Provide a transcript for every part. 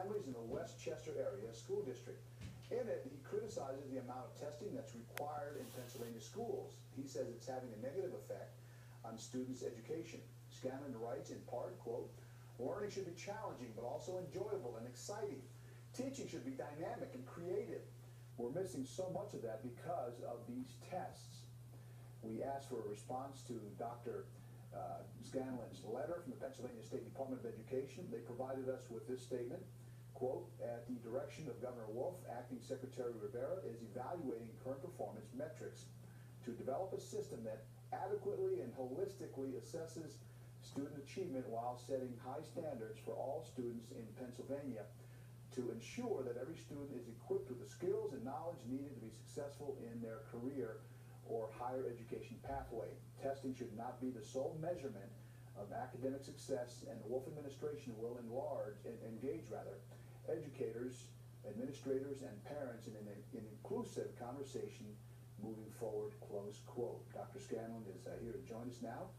families in the Westchester area school district. In it, he criticizes the amount of testing that's required in Pennsylvania schools. He says it's having a negative effect on students' education. Scanlon writes in part, quote, "Learning should be challenging but also enjoyable and exciting. Teaching should be dynamic and creative. We're missing so much of that because of these tests." We asked for a response to Dr. Scanlon's letter from the Pennsylvania State Department of Education. They provided us with this statement, quote, "At the direction of Governor Wolf, Acting Secretary Rivera is evaluating current performance metrics to develop a system that adequately and holistically assesses student achievement while setting high standards for all students in Pennsylvania to ensure that every student is equipped with the skills and knowledge needed to be successful in their career or higher education pathway. Testing should not be the sole measurement of academic success, and the Wolf administration will engage educators, administrators, and parents in an inclusive conversation moving forward," close quote. Dr. Scanlon is here to join us now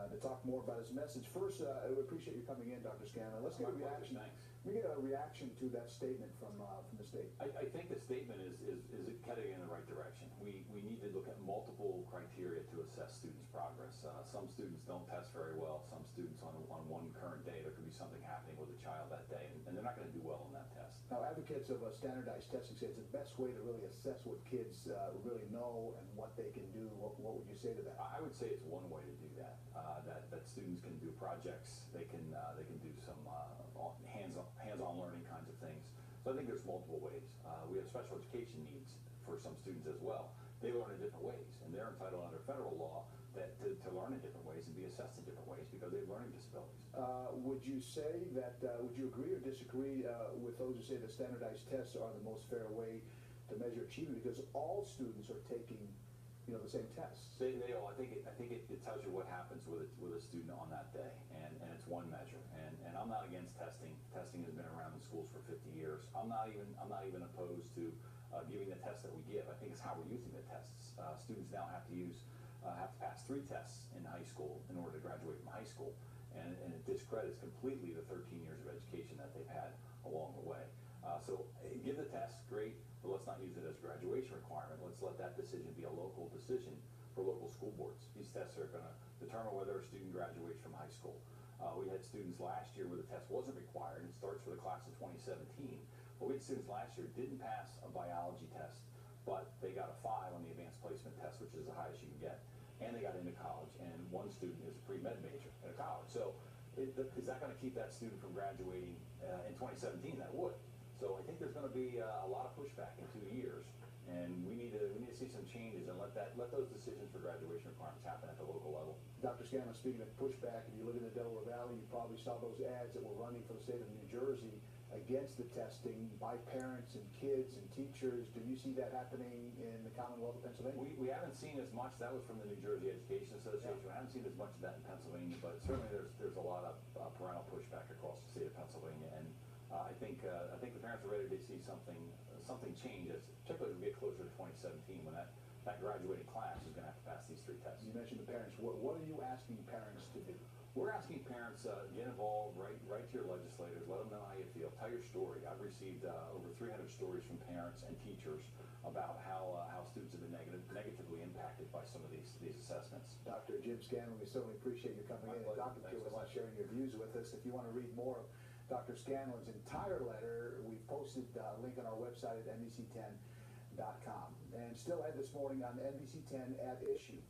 to talk more about his message. First, we appreciate you coming in, Dr. Scanlon. Let's get a reaction. We get a reaction to that statement from the state. I think the statement is heading in the right direction. We need to look at multiple criteria to assess students' progress. Some students don't test very well. Some students on one current day, there could be something happening with a child that day, and they're not going to do well on that test. Now, advocates of standardized testing say it's the best way to really assess what kids really know and what they can do. What would you say to that? I would say it's one way to do that. That students can do projects. They can do some hands-on learning kinds of things. So I think there's multiple ways. We have special education needs for some students as well. They learn in different ways, and they're entitled under federal law to learn in different ways and be assessed in different ways because they have learning disabilities. Would you say that, would you agree or disagree with those who say that standardized tests are the most fair way to measure achievement because all students are taking the same tests? They all. I think it tells you what happens with a student on that day, and it's one measure. And I'm not against testing. Testing has been around in schools for 50 years. I'm not even opposed to giving the tests that we give. I think it's how we're using the tests. Students now have to pass 3 tests in high school in order to graduate from high school, and it discredits completely the 13 years of education that they've had along the way. So give the test, great, but let's not use it as a graduation requirement. Let's let that decision be a local decision for local school boards. These tests are going to determine whether a student graduates from high school. We had students last year where the test wasn't required. It starts for the class of 2017. But we had students last year didn't pass a biology test, but they got a 5 on the advanced placement test, which is the highest you can get. And they got into college, and one student is a pre-med major at a college. So is that going to keep that student from graduating in 2017? That would. So I think there's going to be a lot of pushback in 2 years, and we need to see some changes and let those decisions for graduation requirements happen at the local level. Dr. Scanlon, speaking of pushback, if you live in the Delaware Valley, you probably saw those ads that were running for the state of New Jersey against the testing by parents and kids and teachers. Do you see that happening in the Commonwealth of Pennsylvania? We haven't seen as much. That was from the New Jersey Education Association. Yeah. We haven't seen as much of that in Pennsylvania, but certainly there's a lot of parental pushback across the state of Pennsylvania, and I think the parents are ready to see something change, particularly as we get closer to 2017 when that graduating class is going to have to pass these 3 tests. You mentioned the parents. What are you asking parents to do? We're asking parents get involved, write to your legislators, let them know how you feel, tell your story. I've received over 300 stories from parents and teachers about how students have been negatively impacted by some of these assessments. Dr. Jim Scanlon, we certainly appreciate you coming in and talking to us and sharing your views with us. If you want to read more of Dr. Scanlon's entire letter, we've posted a link on our website at NBC10.com. And still ahead this morning on NBC10 at Issue.